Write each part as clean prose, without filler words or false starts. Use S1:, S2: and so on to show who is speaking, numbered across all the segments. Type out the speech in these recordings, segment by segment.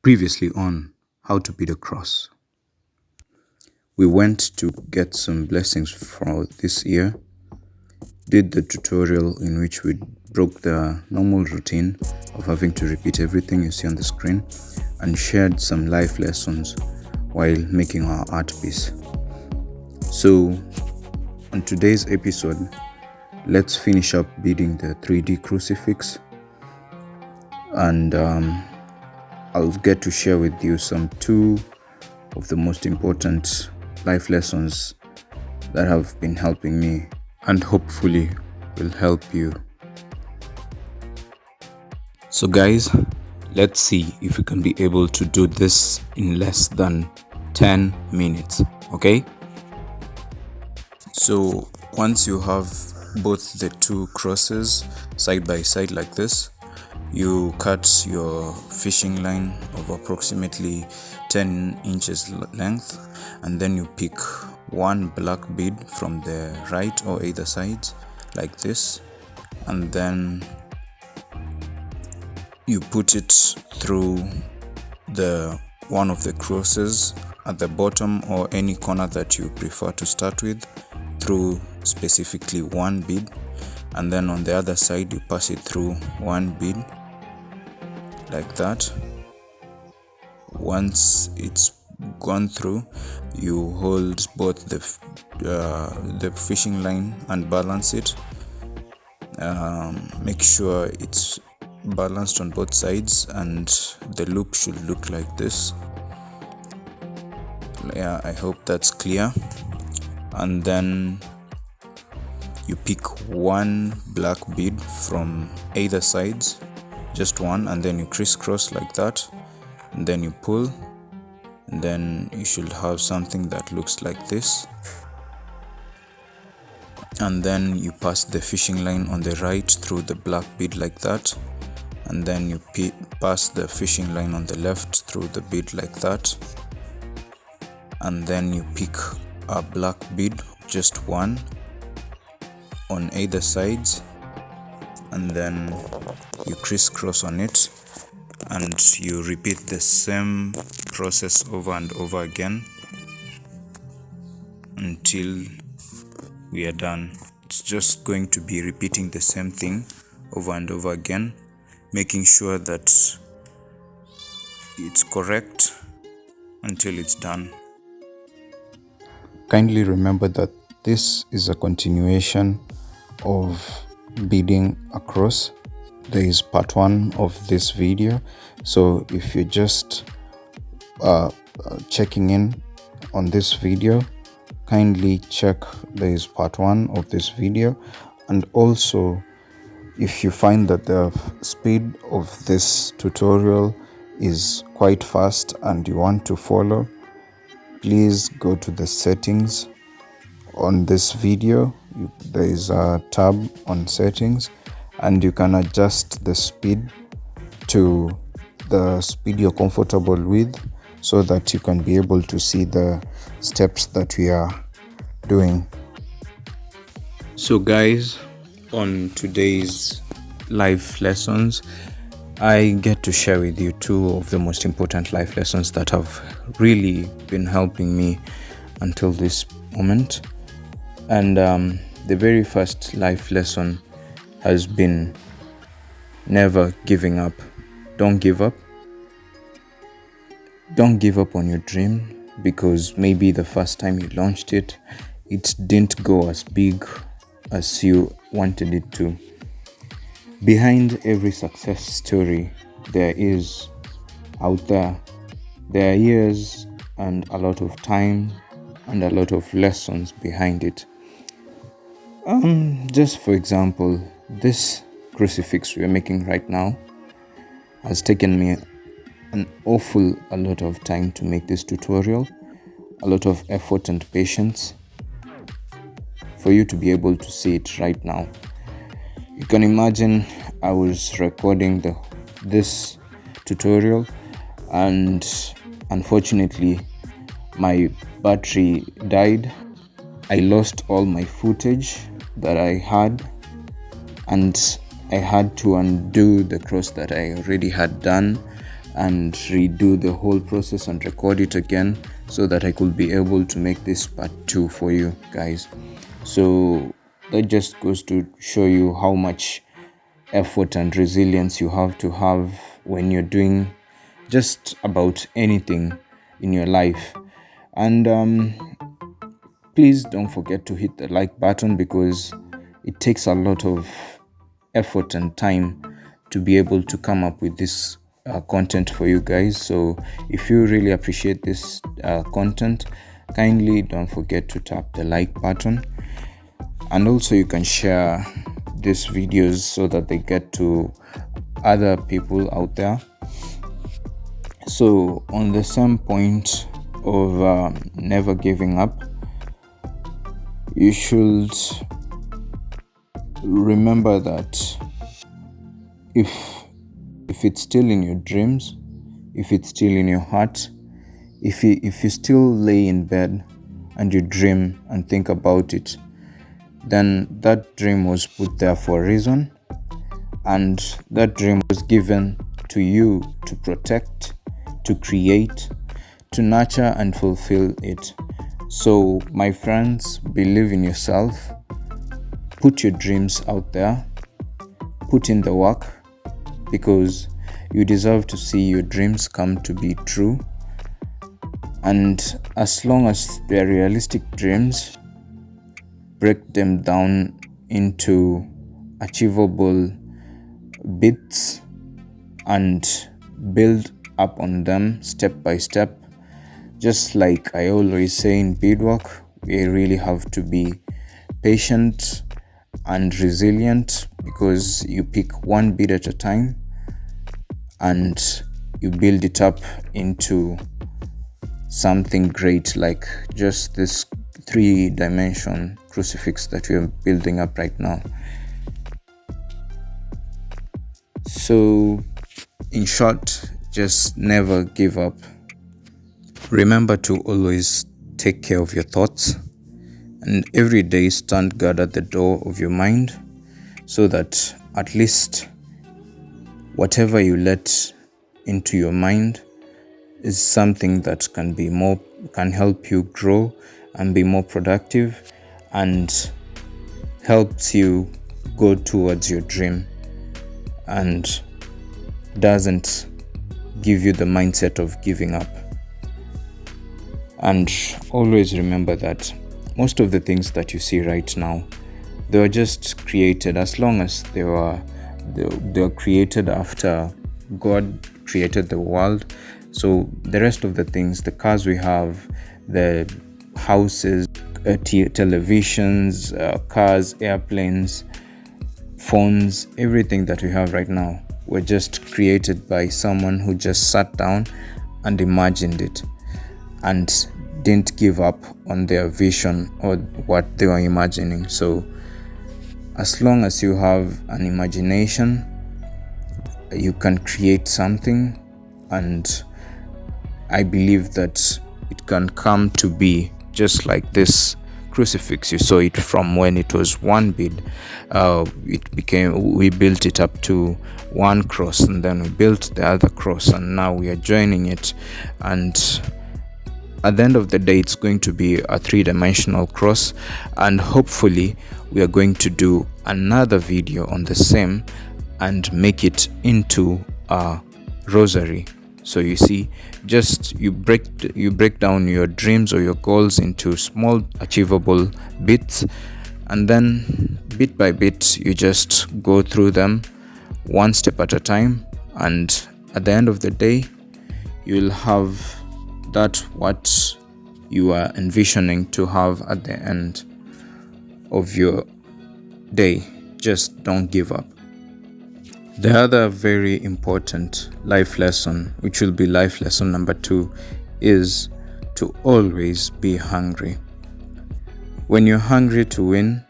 S1: Previously on how to bead a cross. We went to get some blessings for this year, did the tutorial in which we broke the normal routine of having to repeat everything you see on the screen, and shared some life lessons while making our art piece. So on today's episode, let's finish up beading the 3D crucifix, and I'll get to share with you two of the most important life lessons that have been helping me and hopefully will help you. So guys, let's see if we can be able to do this in less than 10 minutes, okay? So once you have both the two crosses side by side like this, you cut your fishing line of approximately 10 inches length, and then you pick one black bead from the right or either side like this, and then you put it through the one of the crosses at the bottom or any corner that you prefer to start with, through specifically one bead, and then on the other side you pass it through one bead like that. Once it's gone through, you hold both the fishing line and balance it. Make sure it's balanced on both sides, and the loop should look like this. Yeah, I hope that's clear. And then you pick one black bead from either sides, just one, and then you crisscross like that, and then you pull, and then you should have something that looks like this. And then you pass the fishing line on the right through the black bead like that, and then you pass the fishing line on the left through the bead like that, and then you pick a black bead, just one, on either sides, and then you crisscross on it, and you repeat the same process over and over again until we are done. It's just going to be repeating the same thing over and over again, making sure that it's correct until it's done. Kindly remember that this is a continuation of beading across. There is part 1 of this video, so if you're just checking in on this video, kindly check there is part 1 of this video. And also, if you find that the speed of this tutorial is quite fast and you want to follow, please go to the settings on this video. There is a tab on settings, and you can adjust the speed to the speed you're comfortable with, so that you can be able to see the steps that we are doing. So guys, on today's life lessons, I get to share with you two of the most important life lessons that have really been helping me until this moment. And the very first life lesson has been never giving up. Don't give up. Don't give up on your dream, because maybe the first time you launched it, it didn't go as big as you wanted it to. Behind every success story there is out there are years and a lot of time and a lot of lessons behind it. Just for example, this crucifix we're making right now has taken me an awful a lot of time to make this tutorial, a lot of effort and patience for you to be able to see it right now. You can imagine I was recording this tutorial, and unfortunately my battery died. I lost all my footage that I had, and I had to undo the cross that I already had done, and redo the whole process and record it again so that I could be able to make this part 2 for you guys. So that just goes to show you how much effort and resilience you have to have when you're doing just about anything in your life. And please don't forget to hit the like button, because it takes a lot of effort and time to be able to come up with this content for you guys. So if you really appreciate this content, kindly don't forget to tap the like button, and also you can share these videos so that they get to other people out there. So on the same point of never giving up, you should remember that if it's still in your dreams, if it's still in your heart, if you still lay in bed and you dream and think about it, then that dream was put there for a reason, and that dream was given to you to protect, to create, to nurture and fulfill it. So my friends, believe in yourself, put your dreams out there, put in the work, because you deserve to see your dreams come to be true. And as long as they're realistic dreams, break them down into achievable bits and build up on them step by step. Just like I always say in beadwork, we really have to be patient and resilient, because you pick one bead at a time and you build it up into something great, like just this 3-dimension crucifix that we are building up right now. So in short, just never give up. Remember to always take care of your thoughts, and every day stand guard at the door of your mind, so that at least whatever you let into your mind is something that can help you grow and be more productive, and helps you go towards your dream, and doesn't give you the mindset of giving up. And always remember that most of the things that you see right now, they were just created, as long as they were created after God created the world. So the rest of the things, the cars we have, the houses, televisions, cars, airplanes, phones, everything that we have right now were just created by someone who just sat down and imagined it and didn't give up on their vision or what they were imagining. So as long as you have an imagination, you can create something, and I believe that it can come to be just like this crucifix. You saw it from when it was one bead, we built it up to one cross, and then we built the other cross, and now we are joining it, and at the end of the day it's going to be a 3-dimensional cross. And hopefully we are going to do another video on the same and make it into a rosary. So you see, just you break down your dreams or your goals into small achievable bits, and then bit by bit you just go through them one step at a time, and at the end of the day you'll have that what you are envisioning to have at the end of your day. Just don't give up. The other very important life lesson, which will be life lesson number 2, is to always be hungry. When you're hungry to win,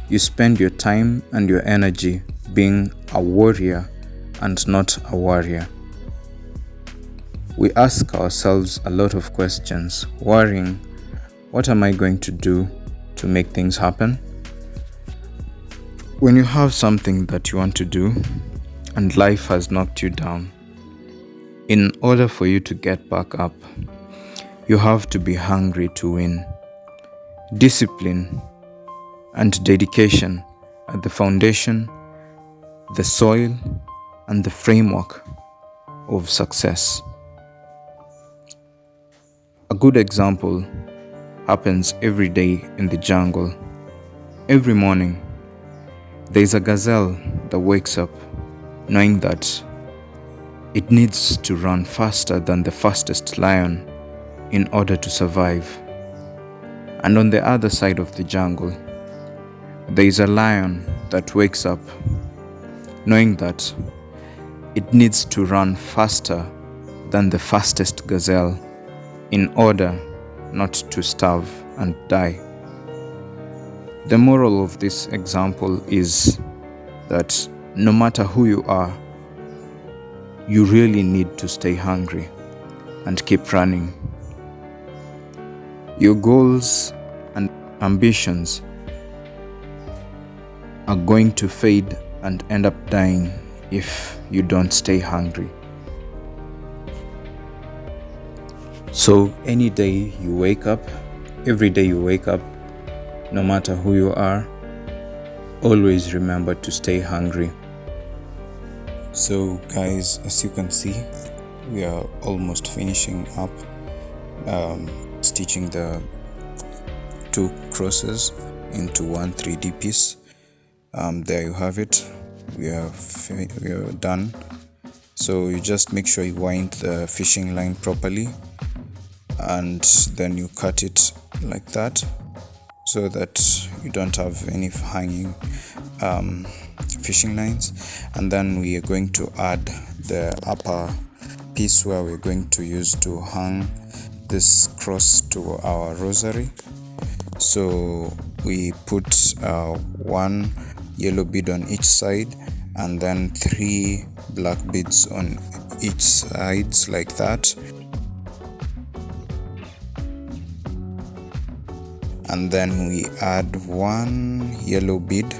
S1: you spend your time and your energy being a warrior and not a warrior. We ask ourselves a lot of questions, worrying, what am I going to do to make things happen? When you have something that you want to do and life has knocked you down, In order for you to get back up, you have to be hungry to win. Discipline and dedication are the foundation, the soil, and the framework of success. A good example happens every day in the jungle. Every morning, there is a gazelle that wakes up knowing that it needs to run faster than the fastest lion in order to survive. And on the other side of the jungle, there is a lion that wakes up knowing that it needs to run faster than the fastest gazelle in order not to starve and die. The moral of this example is that no matter who you are, you really need to stay hungry and keep running. Your goals and ambitions are going to fade and end up dying if you don't stay hungry. So any day you wake up, every day you wake up, no matter who you are, always remember to stay hungry. So guys, as you can see, we are almost finishing up stitching the two crosses into one 3D piece. There you have it. We are done. So you just make sure you wind the fishing line properly, and then you cut it like that so that you don't have any hanging fishing lines. And then we are going to add the upper piece where we're going to use to hang this cross to our rosary. So we put one yellow bead on each side and then 3 black beads on each sides like that, and then we add 1 yellow bead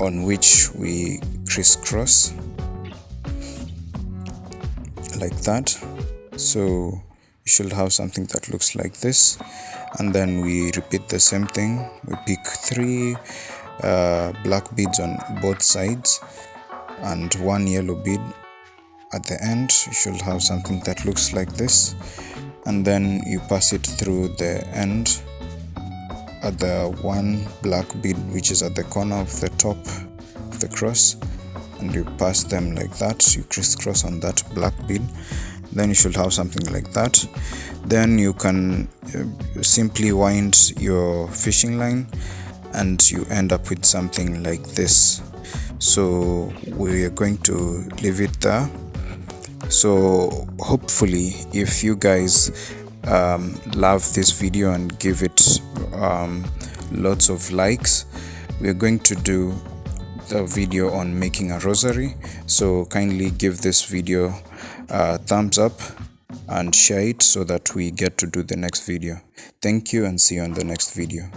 S1: on which we crisscross like that. So you should have something that looks like this, and then we repeat the same thing. We pick 3 black beads on both sides and 1 yellow bead at the end. You should have something that looks like this, and then you pass it through the end at the 1 black bead which is at the corner of the top of the cross, and you pass them like that. You crisscross on that black bead. Then you should have something like that. Then you can simply wind your fishing line and you end up with something like this. So we are going to leave it there. So hopefully, if you guys love this video and give it lots of likes, we are going to do the video on making a rosary. So kindly give this video a thumbs up and share it so that we get to do the next video. Thank you, and see you on the next video.